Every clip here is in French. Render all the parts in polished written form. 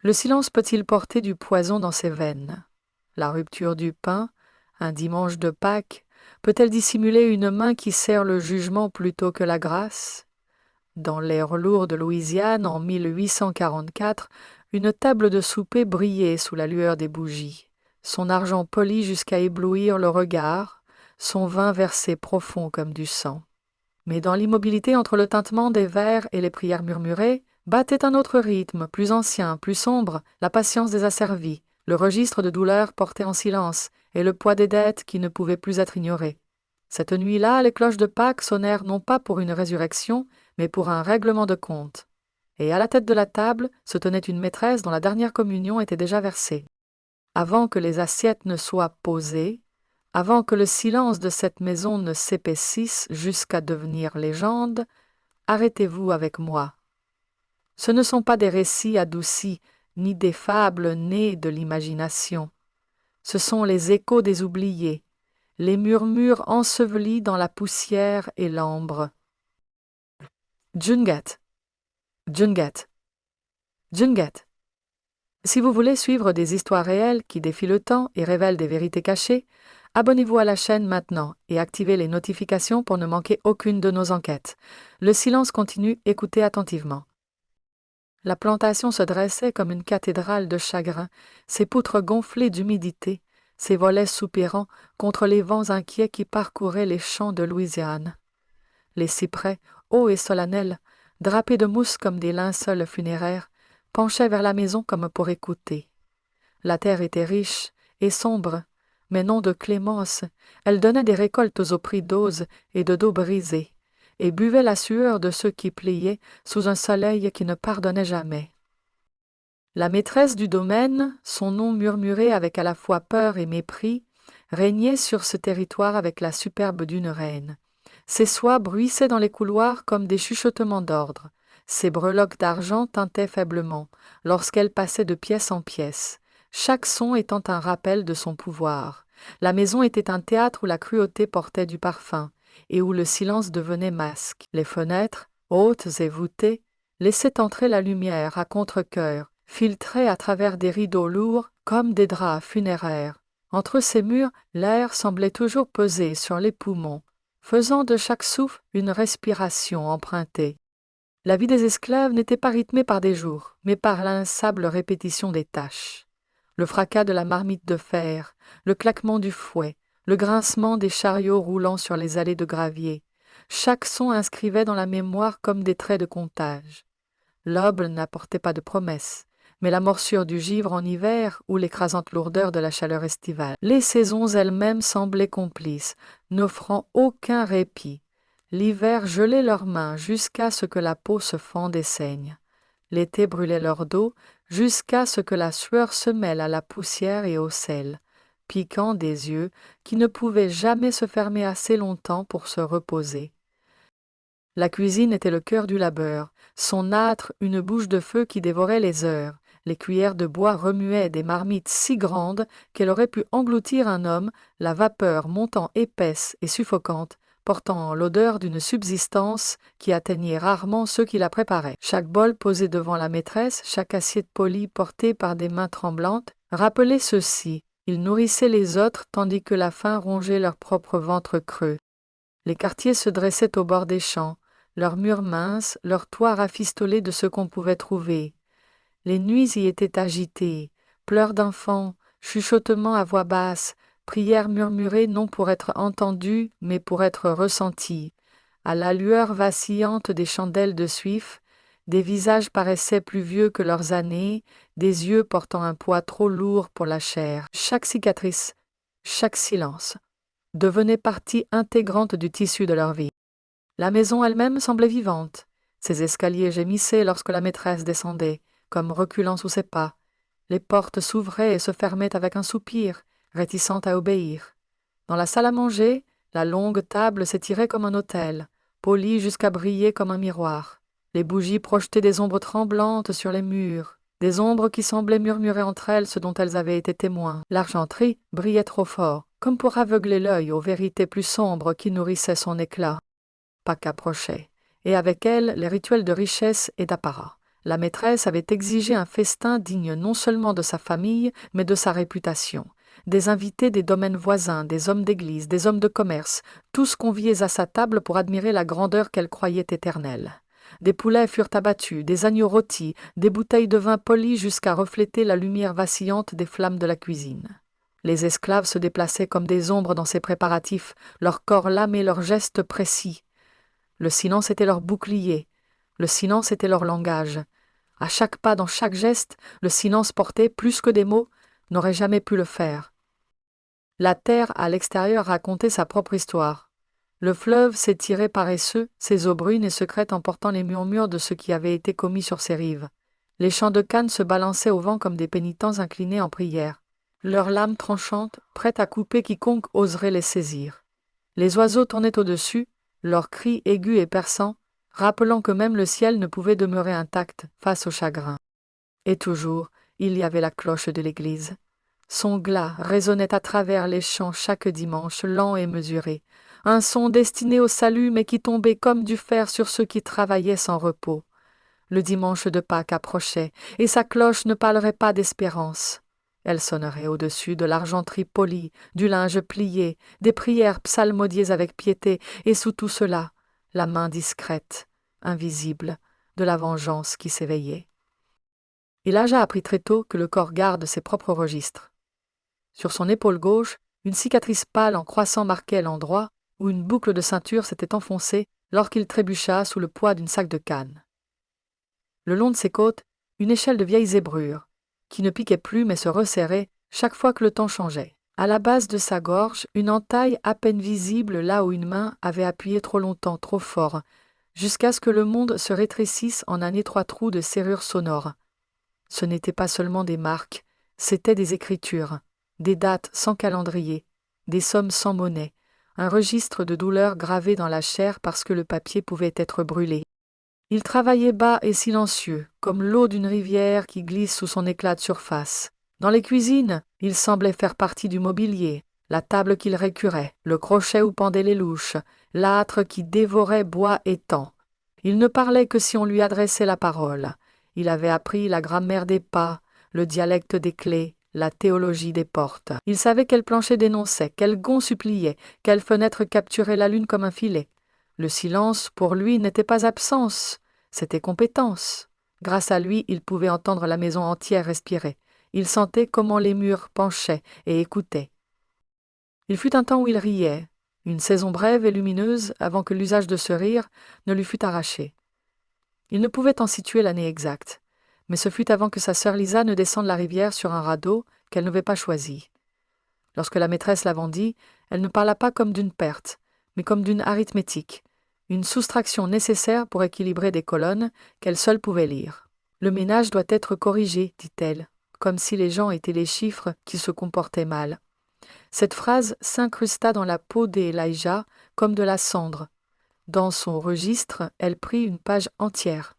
Le silence peut-il porter du poison dans ses veines? La rupture du pain, un dimanche de Pâques, peut-elle dissimuler une main qui serre le jugement plutôt que la grâce? Dans l'air lourd de Louisiane, en 1844, une table de souper brillait sous la lueur des bougies, son argent poli jusqu'à éblouir le regard, son vin versé profond comme du sang. Mais dans l'immobilité entre le tintement des verres et les prières murmurées, battait un autre rythme, plus ancien, plus sombre, la patience des asservis, le registre de douleur porté en silence, et le poids des dettes qui ne pouvaient plus être ignorées. Cette nuit-là, les cloches de Pâques sonnèrent non pas pour une résurrection, mais pour un règlement de compte. Et à la tête de la table se tenait une maîtresse dont la dernière communion était déjà versée. Avant que les assiettes ne soient posées, avant que le silence de cette maison ne s'épaississe jusqu'à devenir légende, arrêtez-vous avec moi. Ce ne sont pas des récits adoucis, ni des fables nées de l'imagination. Ce sont les échos des oubliés, les murmures ensevelis dans la poussière et l'ambre. Djungat, Djungat, Djungat. Si vous voulez suivre des histoires réelles qui défient le temps et révèlent des vérités cachées, abonnez-vous à la chaîne maintenant et activez les notifications pour ne manquer aucune de nos enquêtes. Le silence continue, écoutez attentivement. La plantation se dressait comme une cathédrale de chagrin, ses poutres gonflées d'humidité, ses volets soupirant contre les vents inquiets qui parcouraient les champs de Louisiane. Les cyprès, hauts et solennels, drapés de mousse comme des linceuls funéraires, penchaient vers la maison comme pour écouter. La terre était riche et sombre, mais non de clémence, elle donnait des récoltes au prix d'oses et de dos brisés, et buvait la sueur de ceux qui pliaient sous un soleil qui ne pardonnait jamais. La maîtresse du domaine, son nom murmuré avec à la fois peur et mépris, régnait sur ce territoire avec la superbe d'une reine. Ses soies bruissaient dans les couloirs comme des chuchotements d'ordre. Ses breloques d'argent tintaient faiblement, lorsqu'elle passait de pièce en pièce, chaque son étant un rappel de son pouvoir. La maison était un théâtre où la cruauté portait du parfum, et où le silence devenait masque. Les fenêtres, hautes et voûtées, laissaient entrer la lumière à contre-cœur, filtrée à travers des rideaux lourds comme des draps funéraires. Entre ces murs, l'air semblait toujours peser sur les poumons, faisant de chaque souffle une respiration empruntée. La vie des esclaves n'était pas rythmée par des jours, mais par l'insable répétition des tâches. Le fracas de la marmite de fer, le claquement du fouet, le grincement des chariots roulant sur les allées de gravier, chaque son inscrivait dans la mémoire comme des traits de comptage. L'aube n'apportait pas de promesses, mais la morsure du givre en hiver ou l'écrasante lourdeur de la chaleur estivale. Les saisons elles-mêmes semblaient complices, n'offrant aucun répit. L'hiver gelait leurs mains jusqu'à ce que la peau se fende et saigne. L'été brûlait leur dos jusqu'à ce que la sueur se mêle à la poussière et au sel, piquant des yeux qui ne pouvaient jamais se fermer assez longtemps pour se reposer. La cuisine était le cœur du labeur, son âtre une bouche de feu qui dévorait les heures. Les cuillères de bois remuaient des marmites si grandes qu'elle aurait pu engloutir un homme, la vapeur montant épaisse et suffocante, portant l'odeur d'une subsistance qui atteignait rarement ceux qui la préparaient. Chaque bol posé devant la maîtresse, chaque assiette polie portée par des mains tremblantes, rappelait ceux-ci. Ils nourrissaient les autres tandis que la faim rongeait leur propre ventre creux. Les quartiers se dressaient au bord des champs, leurs murs minces, leurs toits rafistolés de ce qu'on pouvait trouver. Les nuits y étaient agitées, pleurs d'enfants, chuchotements à voix basse, prières murmurées non pour être entendues, mais pour être ressenties. À la lueur vacillante des chandelles de suif, des visages paraissaient plus vieux que leurs années, des yeux portant un poids trop lourd pour la chair. Chaque cicatrice, chaque silence, devenait partie intégrante du tissu de leur vie. La maison elle-même semblait vivante. Ses escaliers gémissaient lorsque la maîtresse descendait, comme reculant sous ses pas. Les portes s'ouvraient et se fermaient avec un soupir, réticente à obéir. Dans la salle à manger, la longue table s'étirait comme un autel, polie jusqu'à briller comme un miroir. Les bougies projetaient des ombres tremblantes sur les murs, des ombres qui semblaient murmurer entre elles ce dont elles avaient été témoins. L'argenterie brillait trop fort, comme pour aveugler l'œil aux vérités plus sombres qui nourrissaient son éclat. Pâques approchait, et avec elle les rituels de richesse et d'apparat. La maîtresse avait exigé un festin digne non seulement de sa famille, mais de sa réputation. Des invités des domaines voisins, des hommes d'église, des hommes de commerce, tous conviés à sa table pour admirer la grandeur qu'elle croyait éternelle. Des poulets furent abattus, des agneaux rôtis, des bouteilles de vin polies jusqu'à refléter la lumière vacillante des flammes de la cuisine. Les esclaves se déplaçaient comme des ombres dans ces préparatifs, leur corps lame et leurs gestes précis. Le silence était leur bouclier, le silence était leur langage. À chaque pas, dans chaque geste, le silence porté, plus que des mots, n'aurait jamais pu le faire. La terre, à l'extérieur, racontait sa propre histoire. Le fleuve s'étirait paresseux, ses eaux brunes et secrètes emportant les murmures de ce qui avait été commis sur ses rives. Les champs de canne se balançaient au vent comme des pénitents inclinés en prière. Leurs lames tranchantes, prêtes à couper quiconque oserait les saisir. Les oiseaux tournaient au-dessus, leurs cris aigus et perçants, rappelant que même le ciel ne pouvait demeurer intact face au chagrin. Et toujours, il y avait la cloche de l'église. Son glas résonnait à travers les champs chaque dimanche, lent et mesuré, un son destiné au salut mais qui tombait comme du fer sur ceux qui travaillaient sans repos. Le dimanche de Pâques approchait, et sa cloche ne parlerait pas d'espérance. Elle sonnerait au-dessus de l'argenterie polie, du linge plié, des prières psalmodiées avec piété, et sous tout cela, la main discrète, invisible, de la vengeance qui s'éveillait. Elijah apprit très tôt que le corps garde ses propres registres. Sur son épaule gauche, une cicatrice pâle en croissant marquait l'endroit où une boucle de ceinture s'était enfoncée lorsqu'il trébucha sous le poids d'une sac de canne. Le long de ses côtes, une échelle de vieilles zébrures, qui ne piquait plus mais se resserrait chaque fois que le temps changeait. À la base de sa gorge, une entaille à peine visible là où une main avait appuyé trop longtemps, trop fort, jusqu'à ce que le monde se rétrécisse en un étroit trou de serrure sonore. Ce n'étaient pas seulement des marques, c'étaient des écritures, des dates sans calendrier, des sommes sans monnaie, un registre de douleur gravé dans la chair parce que le papier pouvait être brûlé. Il travaillait bas et silencieux, comme l'eau d'une rivière qui glisse sous son éclat de surface. Dans les cuisines, il semblait faire partie du mobilier, la table qu'il récurait, le crochet où pendaient les louches, l'âtre qui dévorait bois et temps. Il ne parlait que si on lui adressait la parole. Il avait appris la grammaire des pas, le dialecte des clés, la théologie des portes. Il savait quel plancher dénonçait, quel gond suppliait, quelle fenêtre capturait la lune comme un filet. Le silence, pour lui, n'était pas absence, c'était compétence. Grâce à lui, il pouvait entendre la maison entière respirer. Il sentait comment les murs penchaient et écoutaient. Il fut un temps où il riait, une saison brève et lumineuse avant que l'usage de ce rire ne lui fût arraché. Il ne pouvait en situer l'année exacte, mais ce fut avant que sa sœur Lisa ne descende la rivière sur un radeau qu'elle n'avait pas choisi. Lorsque la maîtresse la vendit, elle ne parla pas comme d'une perte, mais comme d'une arithmétique, une soustraction nécessaire pour équilibrer des colonnes qu'elle seule pouvait lire. « Le ménage doit être corrigé, dit-elle, comme si les gens étaient les chiffres qui se comportaient mal. » Cette phrase s'incrusta dans la peau d'Elijah comme de la cendre. Dans son registre, elle prit une page entière.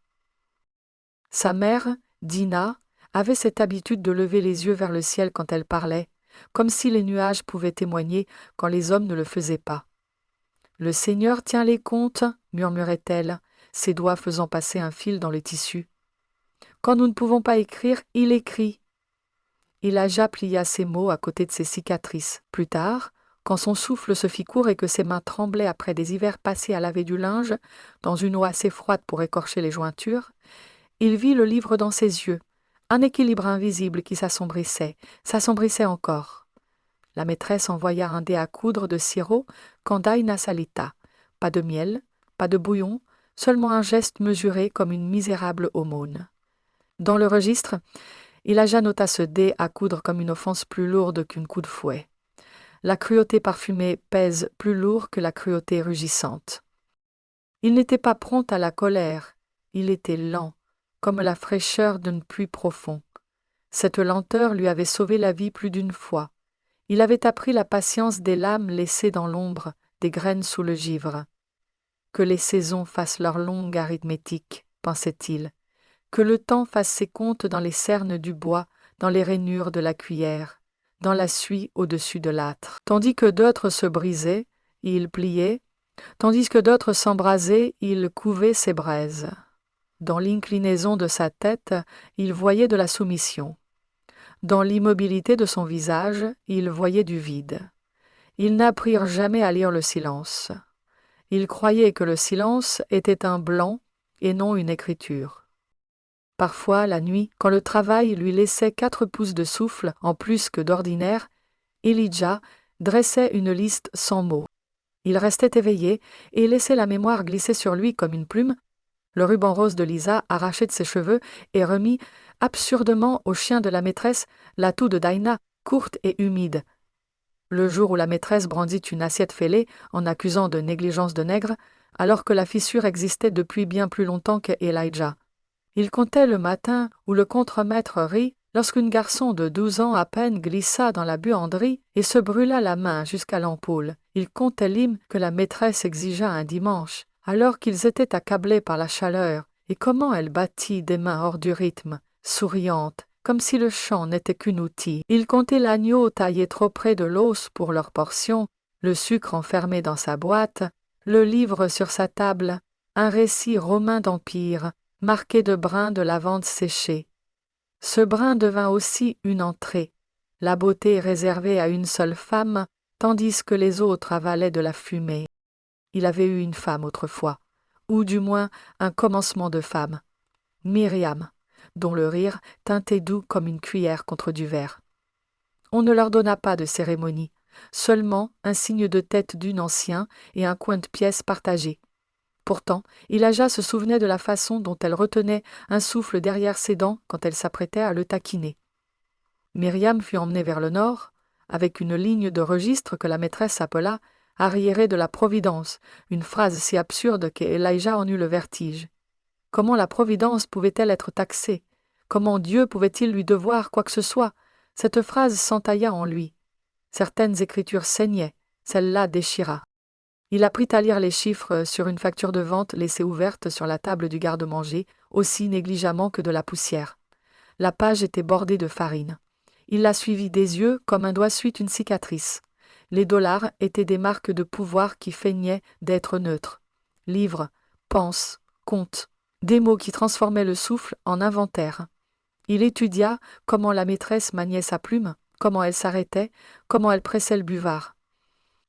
Sa mère, Dina, avait cette habitude de lever les yeux vers le ciel quand elle parlait, comme si les nuages pouvaient témoigner quand les hommes ne le faisaient pas. « Le Seigneur tient les comptes, murmurait-elle, ses doigts faisant passer un fil dans le tissu. Quand nous ne pouvons pas écrire, il écrit. Elijah plia ses mots à côté de ses cicatrices. Plus tard, quand son souffle se fit court et que ses mains tremblaient après des hivers passés à laver du linge, dans une eau assez froide pour écorcher les jointures, il vit le livre dans ses yeux, un équilibre invisible qui s'assombrissait encore. La maîtresse envoya un dé à coudre de sirop quand Daina s'alita. Pas de miel, pas de bouillon, seulement un geste mesuré comme une misérable aumône. Dans le registre, Elijah nota ce dé à coudre comme une offense plus lourde qu'une coup de fouet. La cruauté parfumée pèse plus lourd que la cruauté rugissante. Il n'était pas prompt à la colère, il était lent, comme la fraîcheur d'une pluie profonde. Cette lenteur lui avait sauvé la vie plus d'une fois. Il avait appris la patience des lames laissées dans l'ombre, des graines sous le givre. Que les saisons fassent leur longue arithmétique, pensait-il. Que le temps fasse ses comptes dans les cernes du bois, dans les rainures de la cuillère, dans la suie au-dessus de l'âtre. Tandis que d'autres se brisaient, il pliait, tandis que d'autres s'embrasaient, il couvait ses braises. Dans l'inclinaison de sa tête, il voyait de la soumission. Dans l'immobilité de son visage, il voyait du vide. Ils n'apprirent jamais à lire le silence. Ils croyaient que le silence était un blanc et non une écriture. Parfois, la nuit, quand le travail lui laissait 4 pouces de souffle en plus que d'ordinaire, Elijah dressait une liste sans mots. Il restait éveillé et laissait la mémoire glisser sur lui comme une plume, le ruban rose de Lisa arraché de ses cheveux et remis absurdement au chien de la maîtresse la toux de Dinah, courte et humide. Le jour où la maîtresse brandit une assiette fêlée en accusant de négligence de nègre, alors que la fissure existait depuis bien plus longtemps que Elijah. Il comptait le matin où le contremaître rit lorsqu'un garçon de 12 ans à peine glissa dans la buanderie et se brûla la main jusqu'à l'ampoule. Il comptait l'hymne que la maîtresse exigea un dimanche, alors qu'ils étaient accablés par la chaleur, et comment elle battit des mains hors du rythme, souriante, comme si le chant n'était qu'un outil. Il comptait l'agneau taillé trop près de l'os pour leur portion, le sucre enfermé dans sa boîte, le livre sur sa table, un récit romain d'empire, marqué de brins de lavande séchée. Ce brin devint aussi une entrée, la beauté réservée à une seule femme, tandis que les autres avalaient de la fumée. Il avait eu une femme autrefois, ou du moins un commencement de femme, Myriam, dont le rire tintait doux comme une cuillère contre du verre. On ne leur donna pas de cérémonie, seulement un signe de tête d'une ancien et un coin de pièce partagé. Pourtant, Elijah se souvenait de la façon dont elle retenait un souffle derrière ses dents quand elle s'apprêtait à le taquiner. Myriam fut emmenée vers le nord, avec une ligne de registre que la maîtresse appela « arriéré de la Providence », une phrase si absurde qu'Elijah en eut le vertige. Comment la Providence pouvait-elle être taxée? Comment Dieu pouvait-il lui devoir quoi que ce soit? Cette phrase s'entailla en lui. Certaines écritures saignaient, celle-là déchira. Il apprit à lire les chiffres sur une facture de vente laissée ouverte sur la table du garde-manger, aussi négligemment que de la poussière. La page était bordée de farine. Il la suivit des yeux comme un doigt suit une cicatrice. Les dollars étaient des marques de pouvoir qui feignaient d'être neutres. Livre, pense, compte, des mots qui transformaient le souffle en inventaire. Il étudia comment la maîtresse maniait sa plume, comment elle s'arrêtait, comment elle pressait le buvard.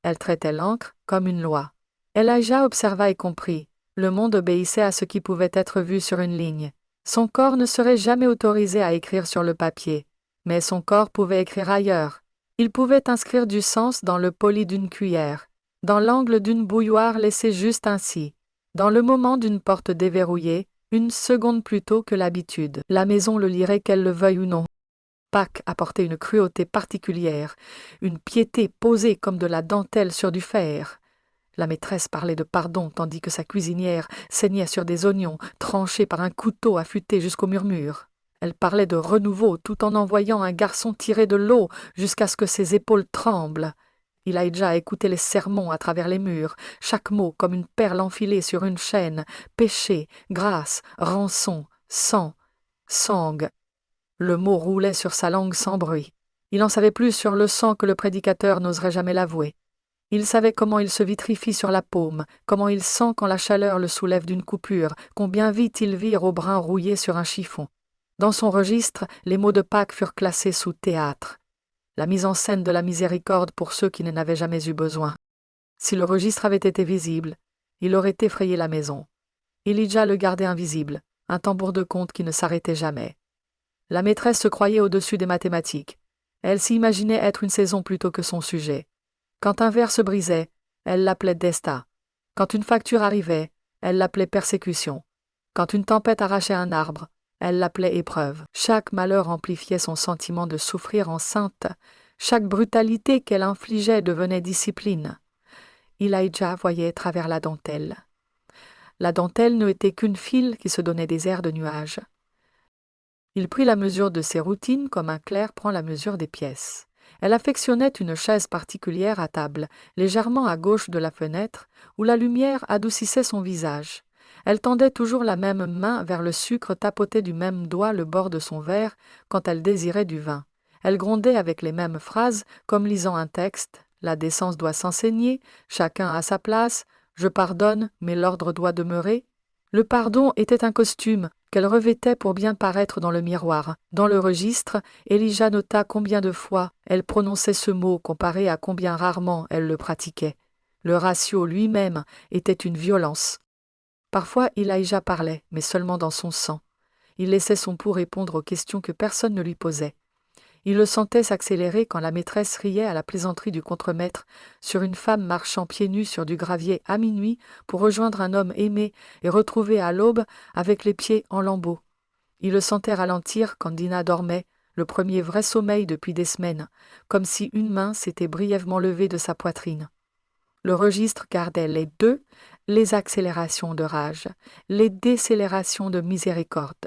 Elle traitait l'encre comme une loi. Elijah observa et comprit. Le monde obéissait à ce qui pouvait être vu sur une ligne. Son corps ne serait jamais autorisé à écrire sur le papier, mais son corps pouvait écrire ailleurs. Il pouvait inscrire du sens dans le poli d'une cuillère, dans l'angle d'une bouilloire laissée juste ainsi, dans le moment d'une porte déverrouillée, une seconde plus tôt que l'habitude. La maison le lirait qu'elle le veuille ou non. Pâques apportait une cruauté particulière, une piété posée comme de la dentelle sur du fer. La maîtresse parlait de pardon tandis que sa cuisinière saignait sur des oignons tranchés par un couteau affûté jusqu'au murmure. Elle parlait de renouveau tout en envoyant un garçon tirer de l'eau jusqu'à ce que ses épaules tremblent. Elijah écoutait les sermons à travers les murs, chaque mot comme une perle enfilée sur une chaîne, péché, grâce, rançon, sang, sangue. Le mot roulait sur sa langue sans bruit. Il en savait plus sur le sang que le prédicateur n'oserait jamais l'avouer. Il savait comment il se vitrifie sur la paume, comment il sent quand la chaleur le soulève d'une coupure, combien vite il vire au brun rouillé sur un chiffon. Dans son registre, les mots de Pâques furent classés sous théâtre. La mise en scène de la miséricorde pour ceux qui n'en avaient jamais eu besoin. Si le registre avait été visible, il aurait effrayé la maison. Elijah le gardait invisible, un tambour de conte qui ne s'arrêtait jamais. La maîtresse se croyait au-dessus des mathématiques. Elle s'imaginait être une saison plutôt que son sujet. Quand un verre se brisait, elle l'appelait destin. Quand une facture arrivait, elle l'appelait persécution. Quand une tempête arrachait un arbre, elle l'appelait épreuve. Chaque malheur amplifiait son sentiment de souffrir enceinte. Chaque brutalité qu'elle infligeait devenait discipline. Elijah voyait travers la dentelle. La dentelle n'était qu'une file qui se donnait des airs de nuages. Il prit la mesure de ses routines comme un clerc prend la mesure des pièces. Elle affectionnait une chaise particulière à table, légèrement à gauche de la fenêtre, où la lumière adoucissait son visage. Elle tendait toujours la même main vers le sucre, tapotait du même doigt le bord de son verre quand elle désirait du vin. Elle grondait avec les mêmes phrases, comme lisant un texte. La décence doit s'enseigner, chacun à sa place, je pardonne, mais l'ordre doit demeurer. Le pardon était un costume qu'elle revêtait pour bien paraître dans le miroir. Dans le registre, Elijah nota combien de fois elle prononçait ce mot comparé à combien rarement elle le pratiquait. Le ratio lui-même était une violence. Parfois, Elijah parlait, mais seulement dans son sang. Il laissait son pouls répondre aux questions que personne ne lui posait. Il le sentait s'accélérer quand la maîtresse riait à la plaisanterie du contremaître sur une femme marchant pieds nus sur du gravier à minuit pour rejoindre un homme aimé et retrouver à l'aube avec les pieds en lambeaux. Il le sentait ralentir quand Dina dormait, le premier vrai sommeil depuis des semaines, comme si une main s'était brièvement levée de sa poitrine. Le registre gardait les accélérations de rage, les décélérations de miséricorde.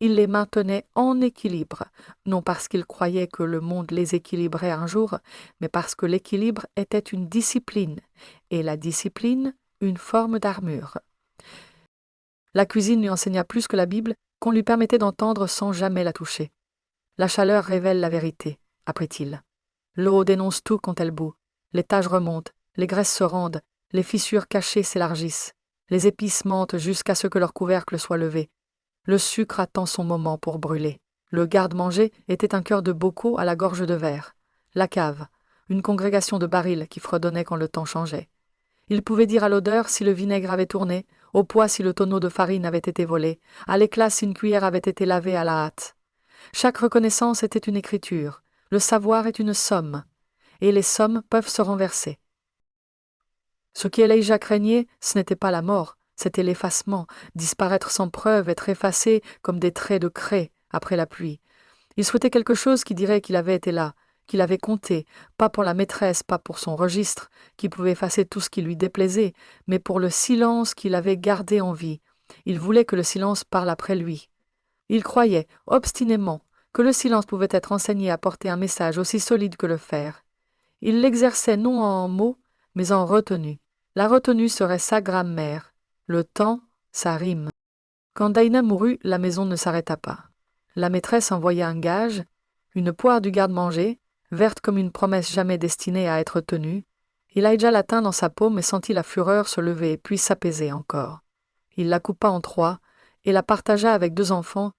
Il les maintenait en équilibre, non parce qu'il croyait que le monde les équilibrait un jour, mais parce que l'équilibre était une discipline, et la discipline, une forme d'armure. La cuisine lui enseigna plus que la Bible, qu'on lui permettait d'entendre sans jamais la toucher. La chaleur révèle la vérité, apprit-il. L'eau dénonce tout quand elle bout. Les taches remontent, les graisses se rendent, les fissures cachées s'élargissent. Les épices mentent jusqu'à ce que leur couvercle soit levé. Le sucre attend son moment pour brûler. Le garde-manger était un cœur de bocaux à la gorge de verre. La cave, une congrégation de barils qui fredonnait quand le temps changeait. Il pouvait dire à l'odeur si le vinaigre avait tourné, au poids si le tonneau de farine avait été volé, à l'éclat si une cuillère avait été lavée à la hâte. Chaque reconnaissance était une écriture, le savoir est une somme, et les sommes peuvent se renverser. Ce qu'Elijah craignait, ce n'était pas la mort, c'était l'effacement, disparaître sans preuve, être effacé comme des traits de craie après la pluie. Il souhaitait quelque chose qui dirait qu'il avait été là, qu'il avait compté, pas pour la maîtresse, pas pour son registre, qui pouvait effacer tout ce qui lui déplaisait, mais pour le silence qu'il avait gardé en vie. Il voulait que le silence parle après lui. Il croyait, obstinément, que le silence pouvait être enseigné à porter un message aussi solide que le fer. Il l'exerçait non en mots, mais en retenue. La retenue serait sa grammaire, le temps, sa rime. Quand Daïna mourut, la maison ne s'arrêta pas. La maîtresse envoya un gage, une poire du garde-manger, verte comme une promesse jamais destinée à être tenue. Elijah la tint dans sa paume et sentit la fureur se lever puis s'apaiser encore. Il la coupa en 3 et la partagea avec 2 enfants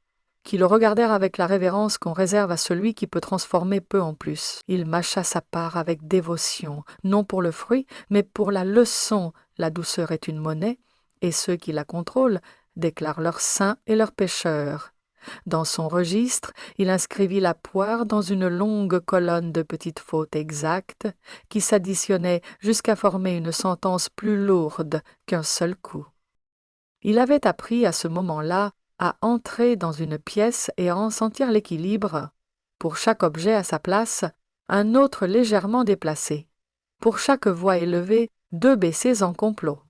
qui le regardèrent avec la révérence qu'on réserve à celui qui peut transformer peu en plus. Il mâcha sa part avec dévotion, non pour le fruit, mais pour la leçon. La douceur est une monnaie, et ceux qui la contrôlent déclarent leurs saints et leurs pécheurs. Dans son registre, il inscrivit la poire dans une longue colonne de petites fautes exactes qui s'additionnaient jusqu'à former une sentence plus lourde qu'un seul coup. Il avait appris à ce moment-là à entrer dans une pièce et à en sentir l'équilibre. Pour chaque objet à sa place, un autre légèrement déplacé. Pour chaque voix élevée, 2 baissées en complot.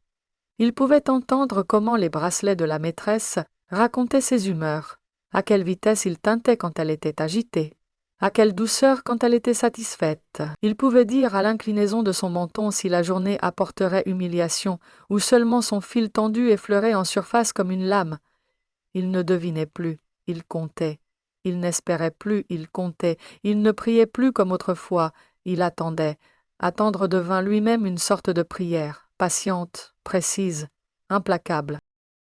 Il pouvait entendre comment les bracelets de la maîtresse racontaient ses humeurs, à quelle vitesse il tintait quand elle était agitée, à quelle douceur quand elle était satisfaite. Il pouvait dire à l'inclinaison de son menton si la journée apporterait humiliation, ou seulement son fil tendu effleurait en surface comme une lame. Il ne devinait plus, il comptait. Il n'espérait plus, il comptait. Il ne priait plus comme autrefois, il attendait. Attendre devint lui-même une sorte de prière, patiente, précise, implacable.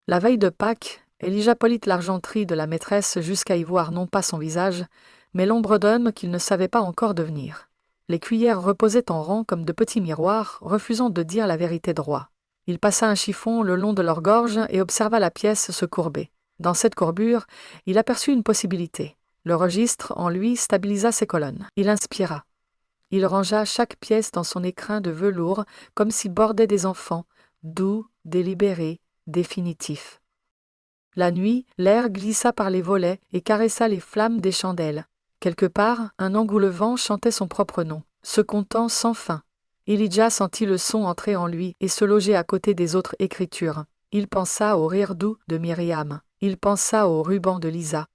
La veille de Pâques, Elijah polit l'argenterie de la maîtresse jusqu'à y voir non pas son visage, mais l'ombre d'homme qu'il ne savait pas encore devenir. Les cuillères reposaient en rang comme de petits miroirs, refusant de dire la vérité droit. Il passa un chiffon le long de leur gorge et observa la pièce se courber. Dans cette courbure, il aperçut une possibilité. Le registre, en lui, stabilisa ses colonnes. Il inspira. Il rangea chaque pièce dans son écrin de velours, comme s'y bordaient des enfants, doux, délibérés, définitifs. La nuit, l'air glissa par les volets et caressa les flammes des chandelles. Quelque part, un engoulevent chantait son propre nom, se comptant sans fin. Elijah sentit le son entrer en lui et se loger à côté des autres écritures. Il pensa au rire doux de Myriam. Il pensa au ruban de Lisa.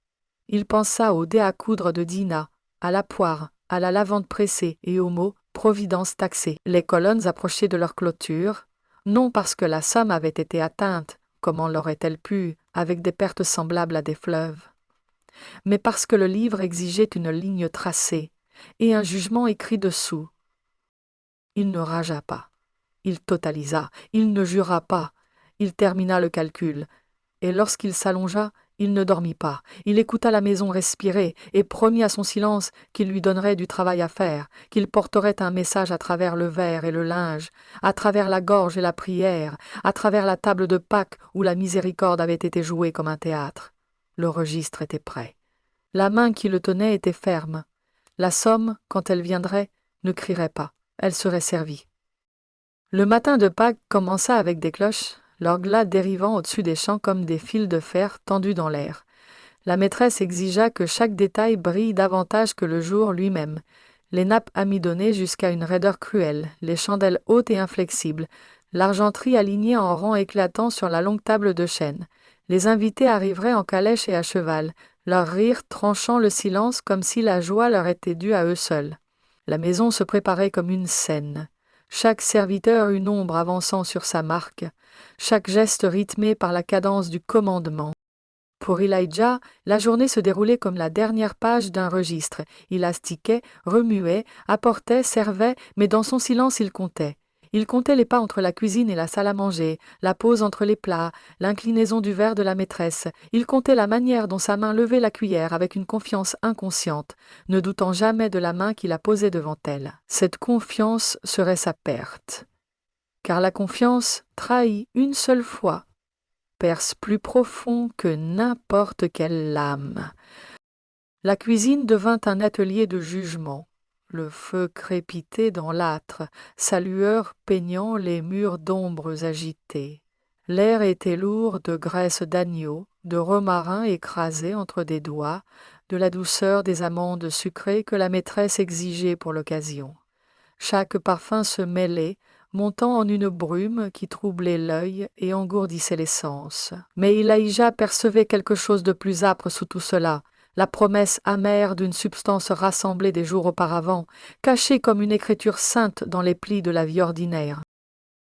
Il pensa au dé à coudre de Dina, à la poire, à la lavande pressée et au mot « providence taxée ». Les colonnes approchaient de leur clôture, non parce que la somme avait été atteinte, comment l'aurait-elle pu, avec des pertes semblables à des fleuves, mais parce que le livre exigeait une ligne tracée et un jugement écrit dessous. Il ne ragea pas, il totalisa, il ne jura pas, il termina le calcul. Et lorsqu'il s'allongea, il ne dormit pas. Il écouta la maison respirer et promit à son silence qu'il lui donnerait du travail à faire, qu'il porterait un message à travers le verre et le linge, à travers la gorge et la prière, à travers la table de Pâques où la miséricorde avait été jouée comme un théâtre. Le registre était prêt. La main qui le tenait était ferme. La somme, quand elle viendrait, ne crierait pas. Elle serait servie. Le matin de Pâques commença avec des cloches, leur glas dérivant au-dessus des champs comme des fils de fer tendus dans l'air. La maîtresse exigea que chaque détail brille davantage que le jour lui-même. Les nappes amidonnées jusqu'à une raideur cruelle, les chandelles hautes et inflexibles, l'argenterie alignée en rangs éclatants sur la longue table de chêne. Les invités arriveraient en calèche et à cheval, leur rire tranchant le silence comme si la joie leur était due à eux seuls. La maison se préparait comme une scène. Chaque serviteur une ombre avançant sur sa marque, chaque geste rythmé par la cadence du commandement. Pour Elijah, la journée se déroulait comme la dernière page d'un registre. Il astiquait, remuait, apportait, servait, mais dans son silence il comptait. Il comptait les pas entre la cuisine et la salle à manger, la pause entre les plats, l'inclinaison du verre de la maîtresse. Il comptait la manière dont sa main levait la cuillère avec une confiance inconsciente, ne doutant jamais de la main qu'il a posée devant elle. Cette confiance serait sa perte. Car la confiance, trahie une seule fois, perce plus profond que n'importe quelle lame. La cuisine devint un atelier de jugement. Le feu crépitait dans l'âtre, sa lueur peignant les murs d'ombres agitées. L'air était lourd de graisse d'agneau, de romarin écrasé entre des doigts, de la douceur des amandes sucrées que la maîtresse exigeait pour l'occasion. Chaque parfum se mêlait, montant en une brume qui troublait l'œil et engourdissait les sens. Mais Elijah percevait quelque chose de plus âpre sous tout cela, la promesse amère d'une substance rassemblée des jours auparavant, cachée comme une écriture sainte dans les plis de la vie ordinaire.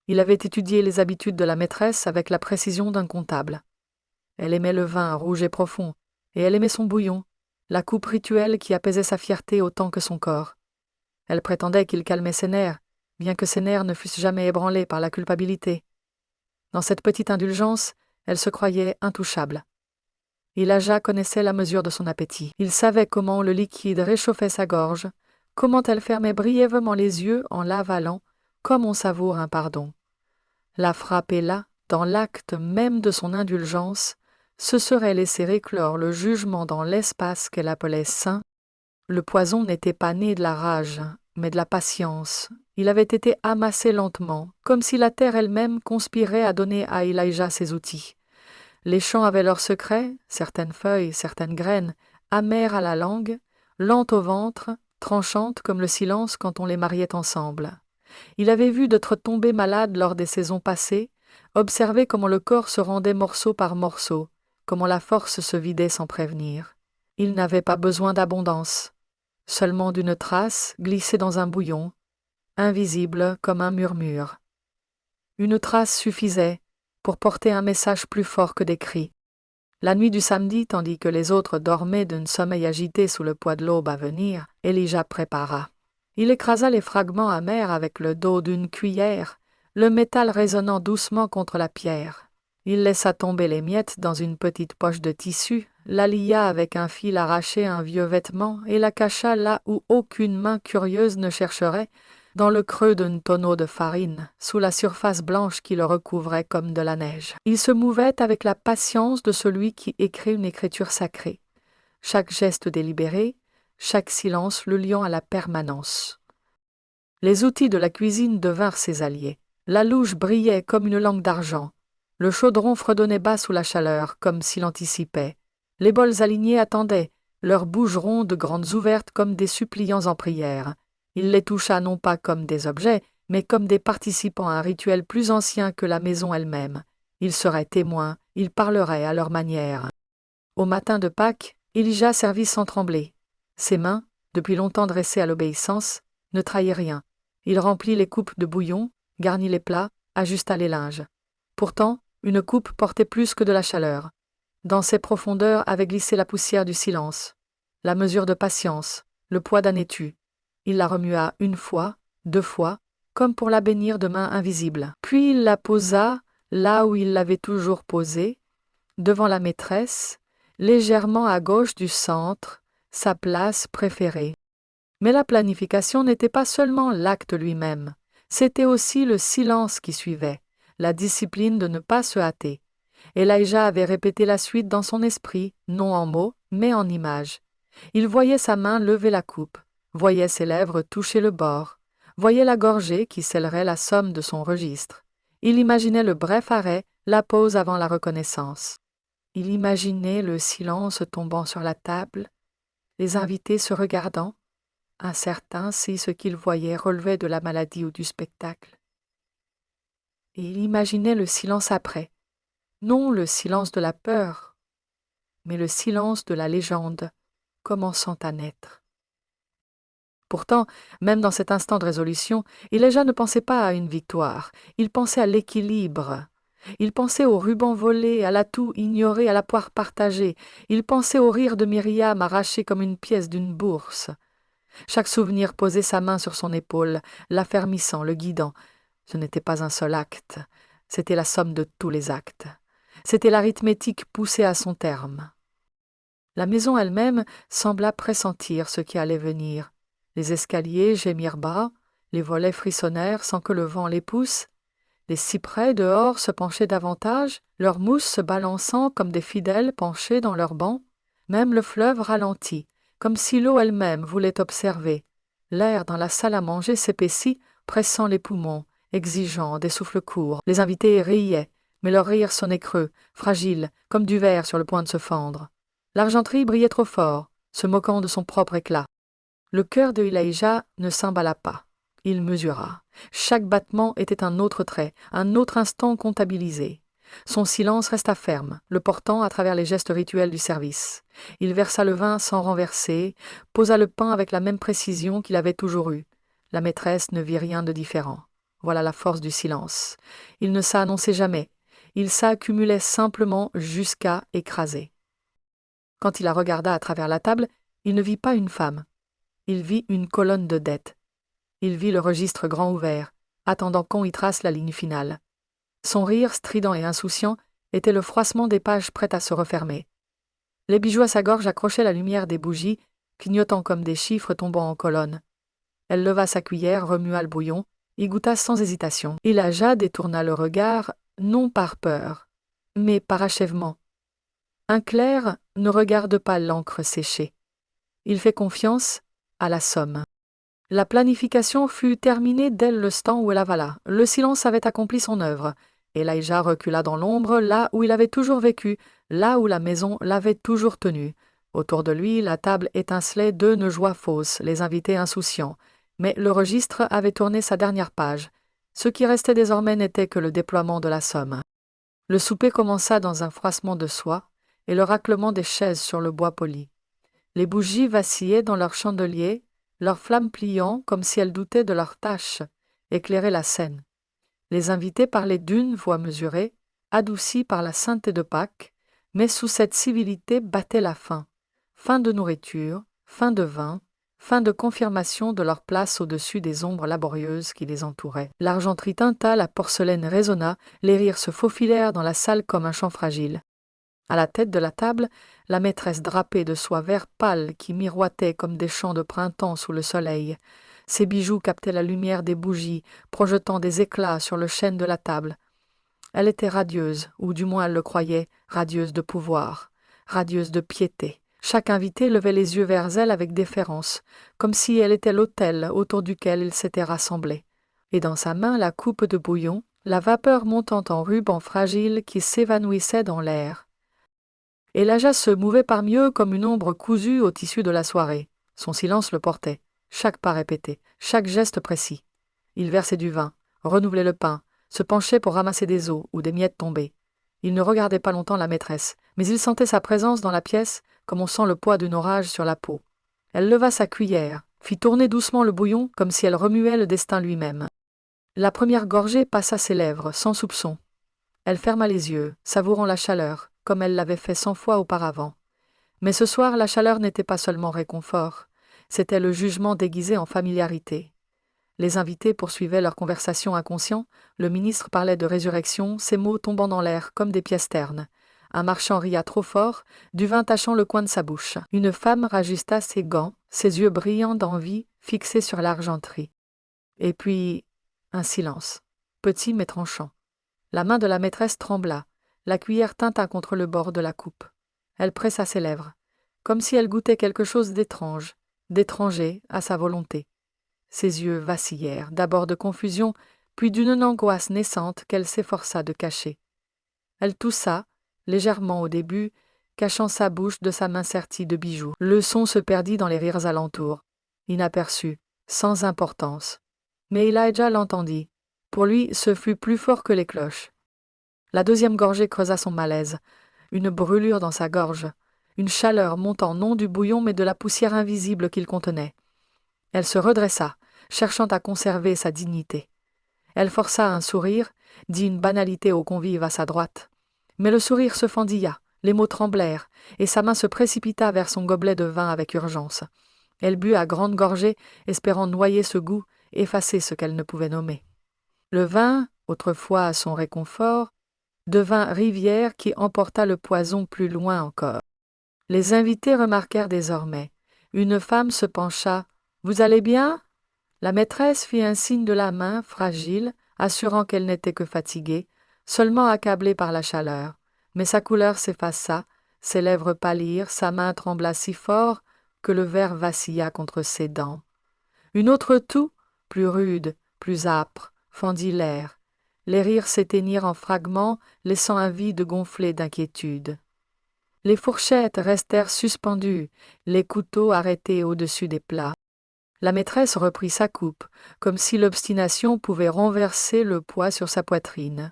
Il avait étudié les habitudes de la maîtresse avec la précision d'un comptable. Elle aimait le vin rouge et profond, et elle aimait son bouillon, la coupe rituelle qui apaisait sa fierté autant que son corps. Elle prétendait qu'il calmait ses nerfs, bien que ses nerfs ne fussent jamais ébranlés par la culpabilité. Dans cette petite indulgence, elle se croyait intouchable. Elijah connaissait la mesure de son appétit. Il savait comment le liquide réchauffait sa gorge, comment elle fermait brièvement les yeux en l'avalant, comme on savoure un pardon. La frapper là, dans l'acte même de son indulgence, ce serait laisser éclore le jugement dans l'espace qu'elle appelait saint. Le poison n'était pas né de la rage, mais de la patience. Il avait été amassé lentement, comme si la terre elle-même conspirait à donner à Elijah ses outils. Les champs avaient leurs secrets, certaines feuilles, certaines graines, amères à la langue, lentes au ventre, tranchantes comme le silence quand on les mariait ensemble. Il avait vu d'autres tomber malades lors des saisons passées, observé comment le corps se rendait morceau par morceau, comment la force se vidait sans prévenir. Il n'avait pas besoin d'abondance, seulement d'une trace glissée dans un bouillon, invisible comme un murmure. Une trace suffisait pour porter un message plus fort que des cris. La nuit du samedi, tandis que les autres dormaient d'un sommeil agité sous le poids de l'aube à venir, Elijah prépara. Il écrasa les fragments amers avec le dos d'une cuillère, le métal résonnant doucement contre la pierre. Il laissa tomber les miettes dans une petite poche de tissu, la lia avec un fil arraché à un vieux vêtement et la cacha là où aucune main curieuse ne chercherait, dans le creux d'un tonneau de farine, sous la surface blanche qui le recouvrait comme de la neige. Il se mouvait avec la patience de celui qui écrit une écriture sacrée. Chaque geste délibéré, chaque silence le liant à la permanence. Les outils de la cuisine devinrent ses alliés. La louche brillait comme une langue d'argent. Le chaudron fredonnait bas sous la chaleur, comme s'il anticipait. Les bols alignés attendaient, leurs bouches rondes grandes ouvertes comme des suppliants en prière. Il les toucha non pas comme des objets, mais comme des participants à un rituel plus ancien que la maison elle-même. Ils seraient témoins, ils parleraient à leur manière. Au matin de Pâques, Elijah servit sans trembler. Ses mains, depuis longtemps dressées à l'obéissance, ne trahillaient rien. Il remplit les coupes de bouillon, garnit les plats, ajusta les linges. Pourtant, une coupe portait plus que de la chaleur. Dans ses profondeurs avait glissé la poussière du silence, la mesure de patience, le poids d'un étu. Il la remua une fois, deux fois, comme pour la bénir de mains invisibles. Puis il la posa là où il l'avait toujours posée, devant la maîtresse, légèrement à gauche du centre, sa place préférée. Mais la planification n'était pas seulement l'acte lui-même, c'était aussi le silence qui suivait, la discipline de ne pas se hâter. Elijah avait répété la suite dans son esprit, non en mots, mais en images. Il voyait sa main lever la coupe, voyait ses lèvres toucher le bord, voyait la gorgée qui scellerait la somme de son registre. Il imaginait le bref arrêt, la pause avant la reconnaissance. Il imaginait le silence tombant sur la table, les invités se regardant, incertains si ce qu'ils voyaient relevait de la maladie ou du spectacle. Et il imaginait le silence après, non le silence de la peur, mais le silence de la légende commençant à naître. Pourtant, même dans cet instant de résolution, Elijah ne pensait pas à une victoire, il pensait à l'équilibre. Il pensait au ruban volé, à l'atout ignoré, à la poire partagée. Il pensait au rire de Myriam arraché comme une pièce d'une bourse. Chaque souvenir posait sa main sur son épaule, l'affermissant, le guidant. Ce n'était pas un seul acte, c'était la somme de tous les actes. C'était l'arithmétique poussée à son terme. La maison elle-même sembla pressentir ce qui allait venir. Les escaliers gémirent bas, les volets frissonnèrent sans que le vent les pousse. Les cyprès dehors se penchaient davantage, leurs mousses se balançant comme des fidèles penchés dans leurs bancs. Même le fleuve ralentit, comme si l'eau elle-même voulait observer. L'air dans la salle à manger s'épaissit, pressant les poumons, exigeant des souffles courts. Les invités riaient, mais leur rire sonnait creux, fragile, comme du verre sur le point de se fendre. L'argenterie brillait trop fort, se moquant de son propre éclat. Le cœur de Elijah ne s'emballa pas. Il mesura. Chaque battement était un autre trait, un autre instant comptabilisé. Son silence resta ferme, le portant à travers les gestes rituels du service. Il versa le vin sans renverser, posa le pain avec la même précision qu'il avait toujours eue. La maîtresse ne vit rien de différent. Voilà la force du silence. Il ne s'annonçait jamais. Il s'accumulait simplement jusqu'à écraser. Quand il la regarda à travers la table, il ne vit pas une femme. Il vit une colonne de dettes. Il vit le registre grand ouvert, attendant qu'on y trace la ligne finale. Son rire, strident et insouciant, était le froissement des pages prêtes à se refermer. Les bijoux à sa gorge accrochaient la lumière des bougies, clignotant comme des chiffres tombant en colonnes. Elle leva sa cuillère, remua le bouillon, y goûta sans hésitation. Elijah détourna le regard, non par peur, mais par achèvement. Un clerc ne regarde pas l'encre séchée. Il fait confiance à la somme. La planification fut terminée dès l'instant où elle avala. Le silence avait accompli son œuvre. Elijah recula dans l'ombre, là où il avait toujours vécu, là où la maison l'avait toujours tenu. Autour de lui, la table étincelait d'une joie fausse, les invités insouciants. Mais le registre avait tourné sa dernière page. Ce qui restait désormais n'était que le déploiement de la somme. Le souper commença dans un froissement de soie et le raclement des chaises sur le bois poli. Les bougies vacillaient dans leurs chandeliers, leurs flammes pliant comme si elles doutaient de leurs tâches, éclairaient la scène. Les invités parlaient d'une voix mesurée, adoucie par la sainteté de Pâques, mais sous cette civilité battait la faim. Faim de nourriture, faim de vin, faim de confirmation de leur place au-dessus des ombres laborieuses qui les entouraient. L'argenterie tinta, la porcelaine résonna, les rires se faufilèrent dans la salle comme un chant fragile. À la tête de la table, la maîtresse drapée de soie vert pâle qui miroitait comme des champs de printemps sous le soleil. Ses bijoux captaient la lumière des bougies, projetant des éclats sur le chêne de la table. Elle était radieuse, ou du moins elle le croyait, radieuse de pouvoir, radieuse de piété. Chaque invité levait les yeux vers elle avec déférence, comme si elle était l'autel autour duquel ils s'étaient rassemblés. Et dans sa main la coupe de bouillon, la vapeur montant en ruban fragile qui s'évanouissait dans l'air. Elijah se mouvait parmi eux comme une ombre cousue au tissu de la soirée. Son silence le portait, chaque pas répété, chaque geste précis. Il versait du vin, renouvelait le pain, se penchait pour ramasser des os ou des miettes tombées. Il ne regardait pas longtemps la maîtresse, mais il sentait sa présence dans la pièce comme on sent le poids d'un orage sur la peau. Elle leva sa cuillère, fit tourner doucement le bouillon comme si elle remuait le destin lui-même. La première gorgée passa ses lèvres, sans soupçon. Elle ferma les yeux, savourant la chaleur, comme elle l'avait fait 100 fois auparavant. Mais ce soir, la chaleur n'était pas seulement réconfort, c'était le jugement déguisé en familiarité. Les invités poursuivaient leur conversation inconscient, le ministre parlait de résurrection, ses mots tombant dans l'air comme des pièces ternes. Un marchand ria trop fort, du vin tachant le coin de sa bouche. Une femme rajusta ses gants, ses yeux brillants d'envie, fixés sur l'argenterie. Et puis, un silence, petit mais tranchant. La main de la maîtresse trembla, la cuillère tinta contre le bord de la coupe. Elle pressa ses lèvres, comme si elle goûtait quelque chose d'étrange, d'étranger à sa volonté. Ses yeux vacillèrent, d'abord de confusion, puis d'une angoisse naissante qu'elle s'efforça de cacher. Elle toussa, légèrement au début, cachant sa bouche de sa main sertie de bijoux. Le son se perdit dans les rires alentours, inaperçu, sans importance. Mais Elijah l'entendit. Pour lui, ce fut plus fort que les cloches. La deuxième gorgée creusa son malaise, une brûlure dans sa gorge, une chaleur montant non du bouillon mais de la poussière invisible qu'il contenait. Elle se redressa, cherchant à conserver sa dignité. Elle força un sourire, dit une banalité aux convives à sa droite. Mais le sourire se fendilla, les mots tremblèrent, et sa main se précipita vers son gobelet de vin avec urgence. Elle but à grandes gorgées, espérant noyer ce goût, effacer ce qu'elle ne pouvait nommer. Le vin, autrefois son réconfort, devint rivière qui emporta le poison plus loin encore. Les invités remarquèrent désormais. Une femme se pencha. « Vous allez bien ?» La maîtresse fit un signe de la main, fragile, assurant qu'elle n'était que fatiguée, seulement accablée par la chaleur. Mais sa couleur s'effaça, ses lèvres pâlirent, sa main trembla si fort que le verre vacilla contre ses dents. Une autre toux, plus rude, plus âpre, fendit l'air. Les rires s'éteignirent en fragments, laissant un vide gonflé d'inquiétude. Les fourchettes restèrent suspendues, les couteaux arrêtés au-dessus des plats. La maîtresse reprit sa coupe, comme si l'obstination pouvait renverser le poids sur sa poitrine.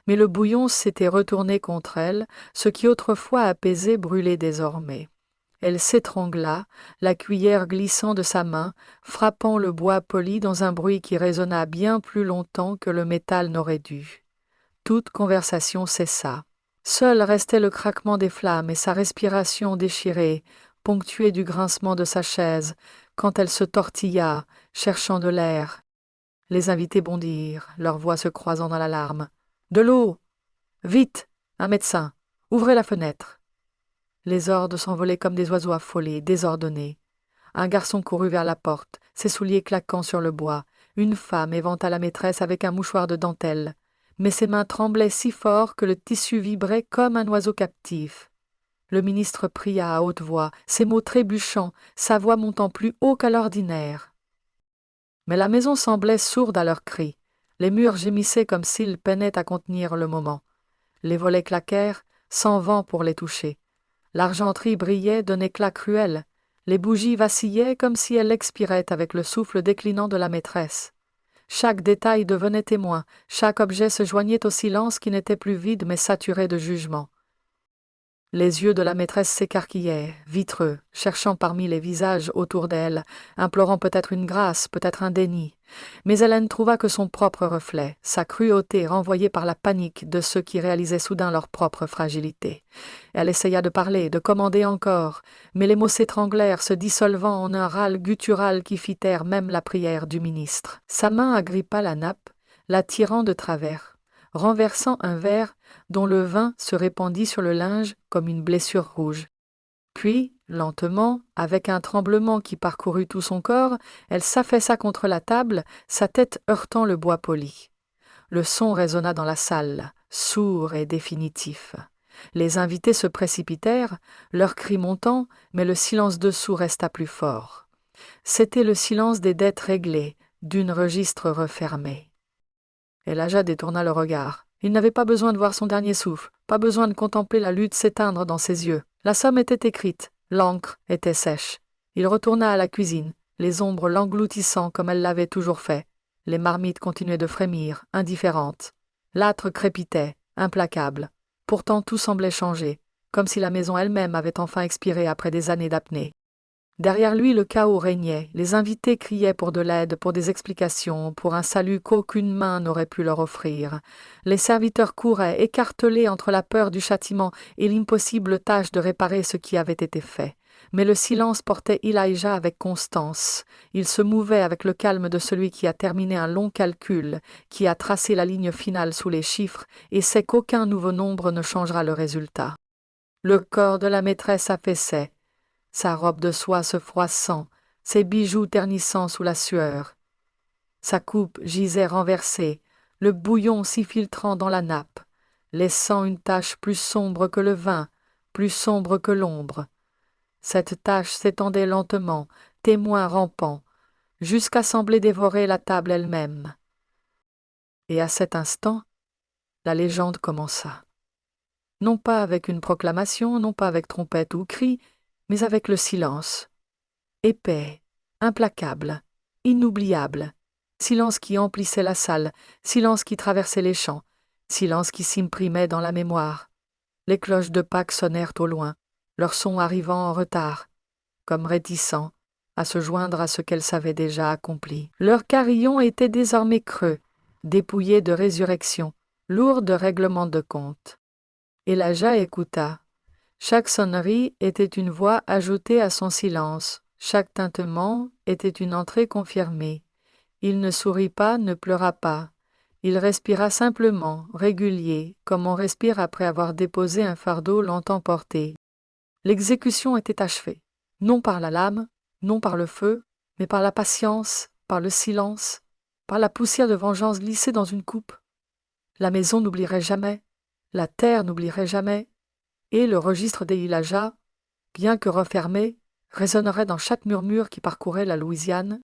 Mais le bouillon s'était retourné contre elle, ce qui autrefois apaisait brûlait désormais. Elle s'étrangla, la cuillère glissant de sa main, frappant le bois poli dans un bruit qui résonna bien plus longtemps que le métal n'aurait dû. Toute conversation cessa. Seul restait le craquement des flammes et sa respiration déchirée, ponctuée du grincement de sa chaise, quand elle se tortilla, cherchant de l'air. Les invités bondirent, leurs voix se croisant dans l'alarme. « De l'eau ! Vite ! Un médecin ! Ouvrez la fenêtre !» Les ordres s'envolaient comme des oiseaux affolés, désordonnés. Un garçon courut vers la porte, ses souliers claquant sur le bois. Une femme éventa la maîtresse avec un mouchoir de dentelle. Mais ses mains tremblaient si fort que le tissu vibrait comme un oiseau captif. Le ministre pria à haute voix, ses mots trébuchants, sa voix montant plus haut qu'à l'ordinaire. Mais la maison semblait sourde à leurs cris. Les murs gémissaient comme s'ils peinaient à contenir le moment. Les volets claquèrent, sans vent pour les toucher. L'argenterie brillait d'un éclat cruel. Les bougies vacillaient comme si elles expiraient avec le souffle déclinant de la maîtresse. Chaque détail devenait témoin, chaque objet se joignait au silence qui n'était plus vide mais saturé de jugement. Les yeux de la maîtresse s'écarquillaient, vitreux, cherchant parmi les visages autour d'elle, implorant peut-être une grâce, peut-être un déni. Mais Hélène trouva que son propre reflet, sa cruauté renvoyée par la panique de ceux qui réalisaient soudain leur propre fragilité. Elle essaya de parler, de commander encore, mais les mots s'étranglèrent, se dissolvant en un râle guttural qui fit taire même la prière du ministre. Sa main agrippa la nappe, la tirant de travers, renversant un verre dont le vin se répandit sur le linge comme une blessure rouge. Puis, lentement, avec un tremblement qui parcourut tout son corps, elle s'affaissa contre la table, sa tête heurtant le bois poli. Le son résonna dans la salle, sourd et définitif. Les invités se précipitèrent, leurs cris montant, mais le silence dessous resta plus fort. C'était le silence des dettes réglées, d'une registre refermée. Elijah détourna le regard. Il n'avait pas besoin de voir son dernier souffle, pas besoin de contempler la lutte s'éteindre dans ses yeux. La somme était écrite, l'encre était sèche. Il retourna à la cuisine, les ombres l'engloutissant comme elles l'avaient toujours fait. Les marmites continuaient de frémir, indifférentes. L'âtre crépitait, implacable. Pourtant tout semblait changer, comme si la maison elle-même avait enfin expiré après des années d'apnée. Derrière lui, le chaos régnait. Les invités criaient pour de l'aide, pour des explications, pour un salut qu'aucune main n'aurait pu leur offrir. Les serviteurs couraient, écartelés entre la peur du châtiment et l'impossible tâche de réparer ce qui avait été fait. Mais le silence portait Elijah avec constance. Il se mouvait avec le calme de celui qui a terminé un long calcul, qui a tracé la ligne finale sous les chiffres et sait qu'aucun nouveau nombre ne changera le résultat. Le corps de la maîtresse affaissait, sa robe de soie se froissant, ses bijoux ternissant sous la sueur. Sa coupe gisait renversée, le bouillon s'y filtrant dans la nappe, laissant une tache plus sombre que le vin, plus sombre que l'ombre. Cette tache s'étendait lentement, témoin rampant, jusqu'à sembler dévorer la table elle-même. Et à cet instant, la légende commença. Non pas avec une proclamation, non pas avec trompette ou cri, mais avec le silence. Épais, implacable, inoubliable, silence qui emplissait la salle, silence qui traversait les champs, silence qui s'imprimait dans la mémoire. Les cloches de Pâques sonnèrent au loin, leur son arrivant en retard, comme réticents à se joindre à ce qu'elles savaient déjà accompli. Leur carillon était désormais creux, dépouillé de résurrection, lourd de règlement de compte. Elijah écouta. Chaque sonnerie était une voix ajoutée à son silence, chaque tintement était une entrée confirmée. Il ne sourit pas, ne pleura pas. Il respira simplement, régulier, comme on respire après avoir déposé un fardeau longtemps porté. L'exécution était achevée, non par la lame, non par le feu, mais par la patience, par le silence, par la poussière de vengeance glissée dans une coupe. La maison n'oublierait jamais, la terre n'oublierait jamais, et le registre des Elijah, bien que refermé, résonnerait dans chaque murmure qui parcourait la Louisiane.